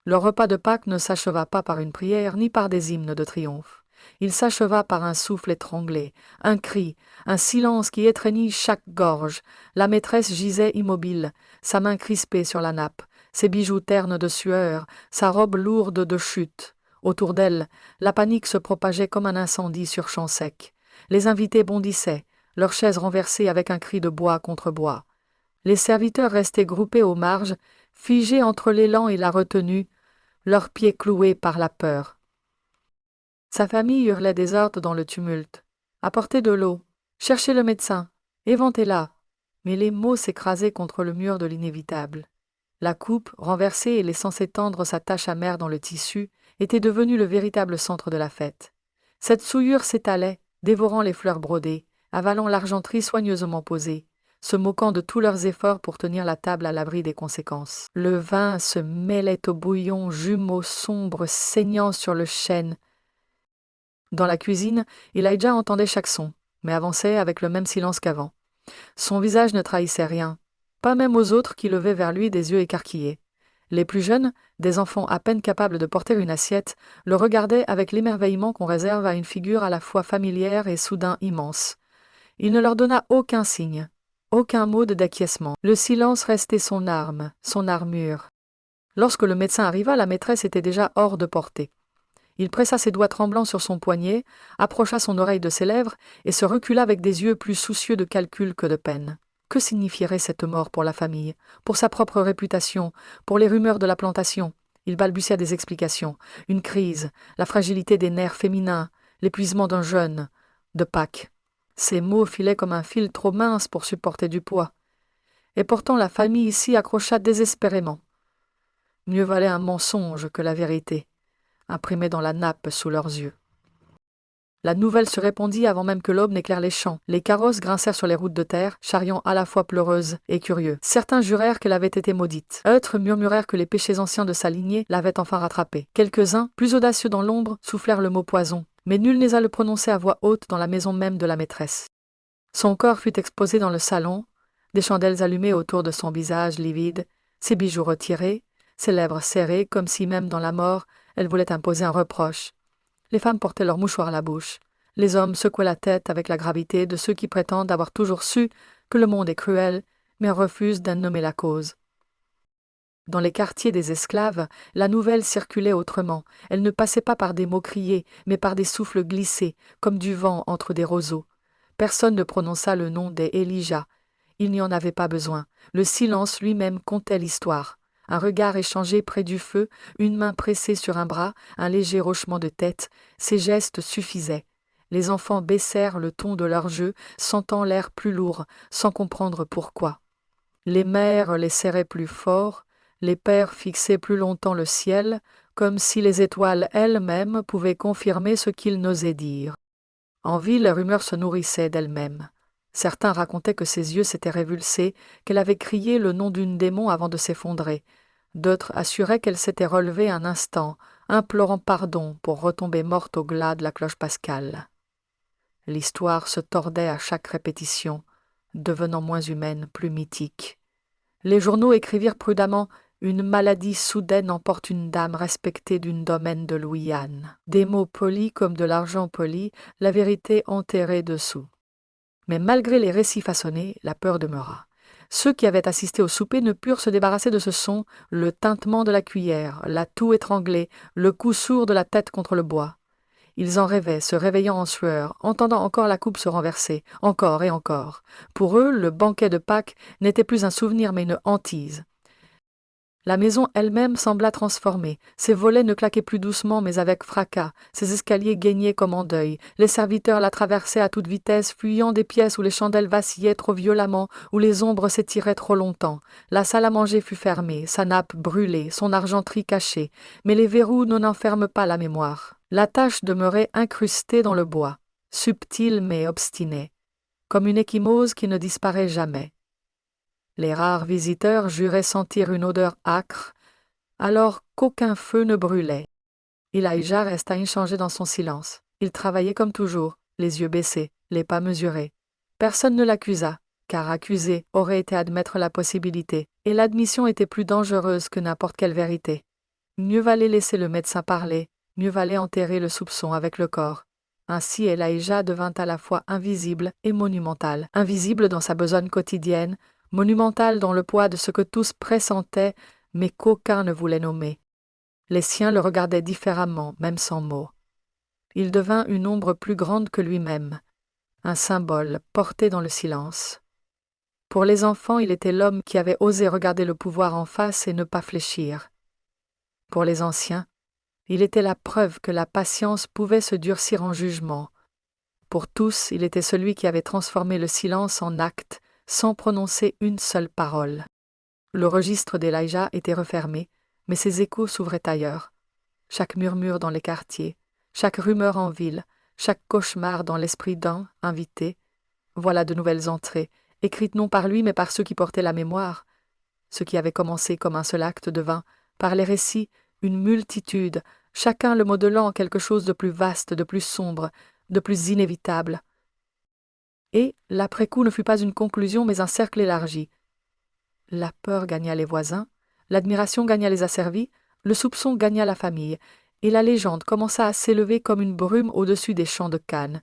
Le repas de Pâques ne s'acheva pas par une prière ni par des hymnes de triomphe. Il s'acheva par un souffle étranglé, un cri, un silence qui étreignit chaque gorge. La maîtresse gisait immobile, sa main crispée sur la nappe, ses bijoux ternes de sueur, sa robe lourde de chute. Autour d'elle, la panique se propageait comme un incendie sur champ sec. Les invités bondissaient, leurs chaises renversées avec un cri de bois contre bois. Les serviteurs restaient groupés aux marges, figés entre l'élan et la retenue, leurs pieds cloués par la peur. Sa famille hurlait des ordres dans le tumulte. Apportez de l'eau, cherchez le médecin, éventez-la. Mais les mots s'écrasaient contre le mur de l'inévitable. La coupe, renversée et laissant s'étendre sa tache amère dans le tissu, était devenue le véritable centre de la fête. Cette souillure s'étalait, dévorant les fleurs brodées, avalant l'argenterie soigneusement posée, se moquant de tous leurs efforts pour tenir la table à l'abri des conséquences. Le vin se mêlait au bouillon, jumeaux sombres saignant sur le chêne. Dans la cuisine, Elijah entendait chaque son, mais avançait avec le même silence qu'avant. Son visage ne trahissait rien, pas même aux autres qui levaient vers lui des yeux écarquillés. Les plus jeunes, des enfants à peine capables de porter une assiette, le regardaient avec l'émerveillement qu'on réserve à une figure à la fois familière et soudain immense. Il ne leur donna aucun signe, aucun mot d'acquiescement. Le silence restait son arme, son armure. Lorsque le médecin arriva, la maîtresse était déjà hors de portée. Il pressa ses doigts tremblants sur son poignet, approcha son oreille de ses lèvres et se recula avec des yeux plus soucieux de calcul que de peine. Que signifierait cette mort pour la famille, pour sa propre réputation, pour les rumeurs de la plantation? Il balbutia des explications. Une crise, la fragilité des nerfs féminins, l'épuisement d'un jeûne, de Pâques. Ces mots filaient comme un fil trop mince pour supporter du poids. Et pourtant la famille ici accrocha désespérément. Mieux valait un mensonge que la vérité, imprimée dans la nappe sous leurs yeux. La nouvelle se répandit avant même que l'aube n'éclaire les champs. Les carrosses grincèrent sur les routes de terre, charriant à la fois pleureuses et curieux. Certains jurèrent qu'elle avait été maudite. D'autres murmurèrent que les péchés anciens de sa lignée l'avaient enfin rattrapée. Quelques-uns, plus audacieux dans l'ombre, soufflèrent le mot poison, mais nul n'osa le prononcer à voix haute dans la maison même de la maîtresse. Son corps fut exposé dans le salon, des chandelles allumées autour de son visage livide, ses bijoux retirés, ses lèvres serrées comme si même dans la mort, elle voulait imposer un reproche. Les femmes portaient leurs mouchoirs à la bouche. Les hommes secouaient la tête avec la gravité de ceux qui prétendent avoir toujours su que le monde est cruel, mais refusent d'en nommer la cause. Dans les quartiers des esclaves, la nouvelle circulait autrement. Elle ne passait pas par des mots criés, mais par des souffles glissés, comme du vent entre des roseaux. Personne ne prononça le nom des Elijah. Il n'y en avait pas besoin. Le silence lui-même contait l'histoire. Un regard échangé près du feu, une main pressée sur un bras, un léger hochement de tête, ces gestes suffisaient. Les enfants baissèrent le ton de leur jeu, sentant l'air plus lourd, sans comprendre pourquoi. Les mères les serraient plus fort, les pères fixaient plus longtemps le ciel, comme si les étoiles elles-mêmes pouvaient confirmer ce qu'ils n'osaient dire. En ville, la rumeur se nourrissait d'elle-même. Certains racontaient que ses yeux s'étaient révulsés, qu'elle avait crié le nom d'une démon avant de s'effondrer. D'autres assuraient qu'elle s'était relevée un instant, implorant pardon pour retomber morte au glas de la cloche pascale. L'histoire se tordait à chaque répétition, devenant moins humaine, plus mythique. Les journaux écrivirent prudemment « Une maladie soudaine emporte une dame respectée d'une domaine de Louis-Anne ». Des mots polis comme de l'argent poli, la vérité enterrée dessous. Mais malgré les récits façonnés, la peur demeura. Ceux qui avaient assisté au souper ne purent se débarrasser de ce son, le tintement de la cuillère, la toux étranglée, le coup sourd de la tête contre le bois. Ils en rêvaient, se réveillant en sueur, entendant encore la coupe se renverser, encore et encore. Pour eux, le banquet de Pâques n'était plus un souvenir mais une hantise. La maison elle-même sembla transformée. Ses volets ne claquaient plus doucement mais avec fracas, ses escaliers gaignaient comme en deuil. Les serviteurs la traversaient à toute vitesse, fuyant des pièces où les chandelles vacillaient trop violemment, où les ombres s'étiraient trop longtemps. La salle à manger fut fermée, sa nappe brûlée, son argenterie cachée, mais les verrous n'en enferment pas la mémoire. La tache demeurait incrustée dans le bois, subtile mais obstinée, comme une échymose qui ne disparaît jamais. Les rares visiteurs juraient sentir une odeur âcre, alors qu'aucun feu ne brûlait. Elijah resta inchangé dans son silence. Il travaillait comme toujours, les yeux baissés, les pas mesurés. Personne ne l'accusa, car accuser aurait été admettre la possibilité, et l'admission était plus dangereuse que n'importe quelle vérité. Mieux valait laisser le médecin parler, mieux valait enterrer le soupçon avec le corps. Ainsi Elijah devint à la fois invisible et monumental, invisible dans sa besogne quotidienne, monumental dans le poids de ce que tous pressentaient, mais qu'aucun ne voulait nommer. Les siens le regardaient différemment, même sans mots. Il devint une ombre plus grande que lui-même, un symbole porté dans le silence. Pour les enfants, il était l'homme qui avait osé regarder le pouvoir en face et ne pas fléchir. Pour les anciens, il était la preuve que la patience pouvait se durcir en jugement. Pour tous, il était celui qui avait transformé le silence en acte, sans prononcer une seule parole. Le registre d'Elijah était refermé, mais ses échos s'ouvraient ailleurs. Chaque murmure dans les quartiers, chaque rumeur en ville, chaque cauchemar dans l'esprit d'un invité, voilà de nouvelles entrées, écrites non par lui mais par ceux qui portaient la mémoire. Ce qui avait commencé comme un seul acte devint, par les récits, une multitude, chacun le modelant en quelque chose de plus vaste, de plus sombre, de plus inévitable. Et l'après-coup ne fut pas une conclusion, mais un cercle élargi. La peur gagna les voisins, l'admiration gagna les asservis, le soupçon gagna la famille, et la légende commença à s'élever comme une brume au-dessus des champs de Cannes.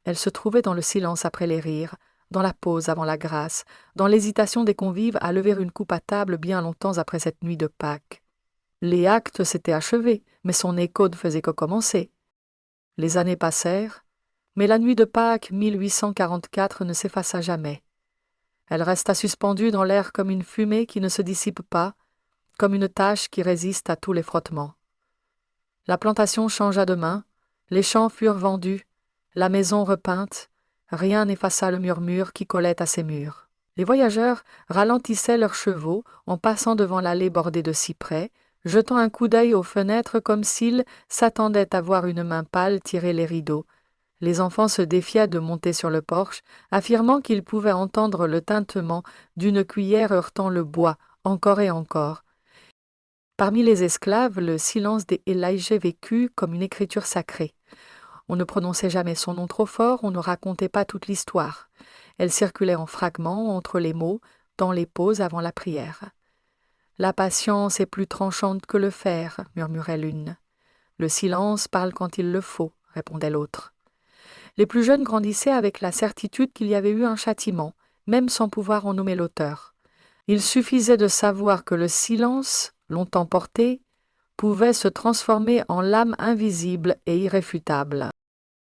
Elle se trouvait dans le silence après les rires, dans la pause avant la grâce, dans l'hésitation des convives à lever une coupe à table bien longtemps après cette nuit de Pâques. Les actes s'étaient achevés, mais son écho ne faisait que commencer. Les années passèrent, mais la nuit de Pâques 1844 ne s'effaça jamais. Elle resta suspendue dans l'air comme une fumée qui ne se dissipe pas, comme une tache qui résiste à tous les frottements. La plantation changea de main, les champs furent vendus, la maison repeinte, rien n'effaça le murmure qui collait à ses murs. Les voyageurs ralentissaient leurs chevaux en passant devant l'allée bordée de cyprès, jetant un coup d'œil aux fenêtres comme s'ils s'attendaient à voir une main pâle tirer les rideaux. Les enfants se défiaient de monter sur le porche, affirmant qu'ils pouvaient entendre le tintement d'une cuillère heurtant le bois, encore et encore. Parmi les esclaves, le silence des Elijah vécut comme une écriture sacrée. On ne prononçait jamais son nom trop fort, on ne racontait pas toute l'histoire. Elle circulait en fragments entre les mots, dans les pauses avant la prière. « La patience est plus tranchante que le fer », murmurait l'une. « Le silence parle quand il le faut », répondait l'autre. Les plus jeunes grandissaient avec la certitude qu'il y avait eu un châtiment, même sans pouvoir en nommer l'auteur. Il suffisait de savoir que le silence, longtemps porté, pouvait se transformer en lame invisible et irréfutable.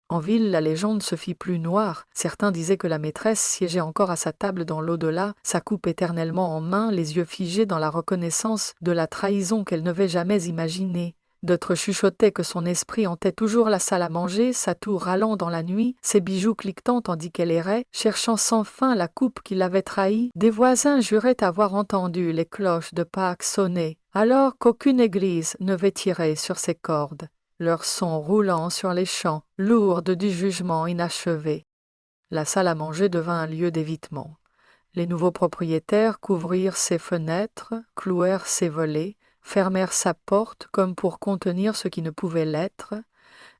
En ville, la légende se fit plus noire. Certains disaient que la maîtresse siégeait encore à sa table dans l'au-delà, sa coupe éternellement en main, les yeux figés dans la reconnaissance de la trahison qu'elle n'avait jamais imaginée. D'autres chuchotaient que son esprit hantait toujours la salle à manger, sa tour râlant dans la nuit, ses bijoux cliquetant tandis qu'elle errait, cherchant sans fin la coupe qui l'avait trahie. Des voisins juraient avoir entendu les cloches de Pâques sonner, alors qu'aucune église ne avait tiré sur ses cordes, leur son roulant sur les champs, lourdes du jugement inachevé. La salle à manger devint un lieu d'évitement. Les nouveaux propriétaires couvrirent ses fenêtres, clouèrent ses volets, fermèrent sa porte comme pour contenir ce qui ne pouvait l'être.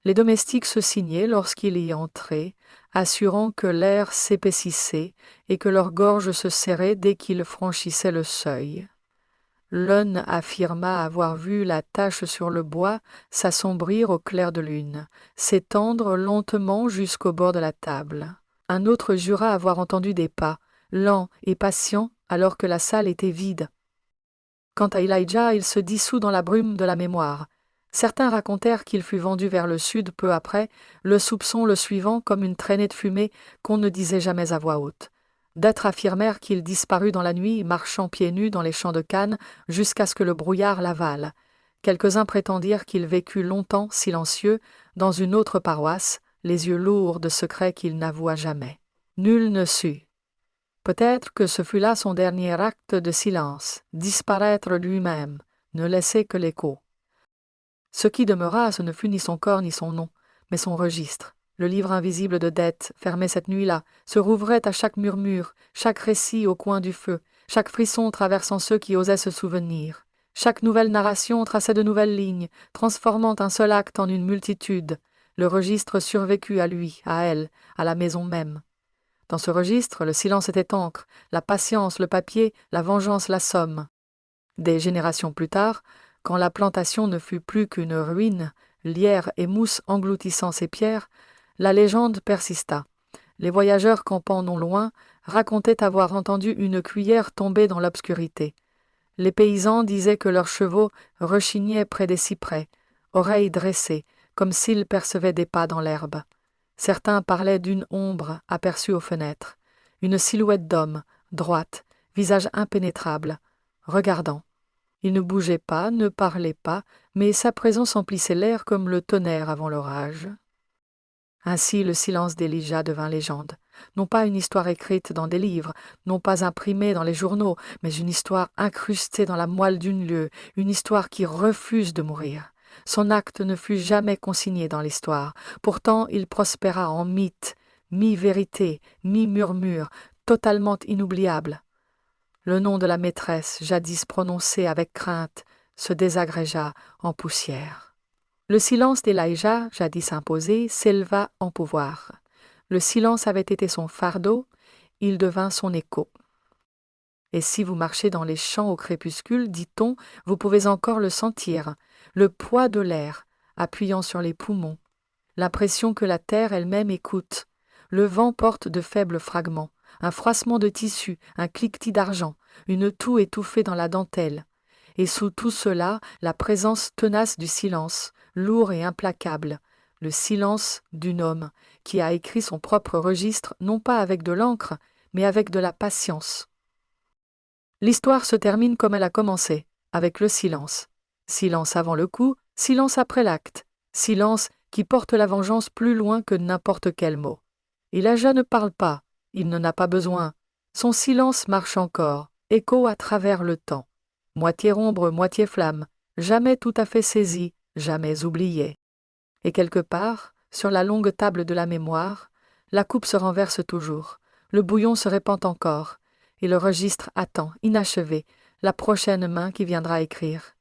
Les domestiques se signaient lorsqu'il y entrait, assurant que l'air s'épaississait et que leur gorge se serrait dès qu'il franchissait le seuil. L'un affirma avoir vu la tache sur le bois s'assombrir au clair de lune, s'étendre lentement jusqu'au bord de la table. Un autre jura avoir entendu des pas, lents et patients, alors que la salle était vide. Quant à Elijah, il se dissout dans la brume de la mémoire. Certains racontèrent qu'il fut vendu vers le sud peu après, le soupçon le suivant comme une traînée de fumée qu'on ne disait jamais à voix haute. D'autres affirmèrent qu'il disparut dans la nuit, marchant pieds nus dans les champs de canne, jusqu'à ce que le brouillard l'avale. Quelques-uns prétendirent qu'il vécut longtemps, silencieux, dans une autre paroisse, les yeux lourds de secrets qu'il n'avoua jamais. Nul ne sut. Peut-être que ce fut là son dernier acte de silence, disparaître lui-même, ne laisser que l'écho. Ce qui demeura, ce ne fut ni son corps ni son nom, mais son registre. Le livre invisible de dettes, fermé cette nuit-là, se rouvrait à chaque murmure, chaque récit au coin du feu, chaque frisson traversant ceux qui osaient se souvenir. Chaque nouvelle narration traçait de nouvelles lignes, transformant un seul acte en une multitude. Le registre survécut à lui, à elle, à la maison même. Dans ce registre, le silence était encre, la patience le papier, la vengeance la somme. Des générations plus tard, quand la plantation ne fut plus qu'une ruine, lierre et mousse engloutissant ses pierres, la légende persista. Les voyageurs campant non loin racontaient avoir entendu une cuillère tomber dans l'obscurité. Les paysans disaient que leurs chevaux rechignaient près des cyprès, oreilles dressées, comme s'ils percevaient des pas dans l'herbe. Certains parlaient d'une ombre aperçue aux fenêtres, une silhouette d'homme, droite, visage impénétrable, regardant. Il ne bougeait pas, ne parlait pas, mais sa présence emplissait l'air comme le tonnerre avant l'orage. Ainsi le silence d'Elijah devint légende, non pas une histoire écrite dans des livres, non pas imprimée dans les journaux, mais une histoire incrustée dans la moelle d'une lieue, une histoire qui refuse de mourir. Son acte ne fut jamais consigné dans l'histoire, pourtant il prospéra en mythe, mi-vérité, mi-murmure, totalement inoubliable. Le nom de la maîtresse, jadis prononcé avec crainte, se désagrégea en poussière. Le silence d'Elijah, jadis imposé, s'éleva en pouvoir. Le silence avait été son fardeau, il devint son écho. Et si vous marchez dans les champs au crépuscule, dit-on, vous pouvez encore le sentir, le poids de l'air appuyant sur les poumons, l'impression que la terre elle-même écoute. Le vent porte de faibles fragments, un froissement de tissu, un cliquetis d'argent, une toux étouffée dans la dentelle. Et sous tout cela, la présence tenace du silence, lourd et implacable, le silence d'un homme qui a écrit son propre registre non pas avec de l'encre, mais avec de la patience. L'histoire se termine comme elle a commencé, avec le silence. Silence avant le coup, silence après l'acte, silence qui porte la vengeance plus loin que n'importe quel mot. Elijah ne parle pas, il n'en a pas besoin. Son silence marche encore, écho à travers le temps. Moitié ombre, moitié flamme, jamais tout à fait saisi, jamais oublié. Et quelque part, sur la longue table de la mémoire, la coupe se renverse toujours, le bouillon se répand encore, et le registre attend, inachevé, la prochaine main qui viendra écrire.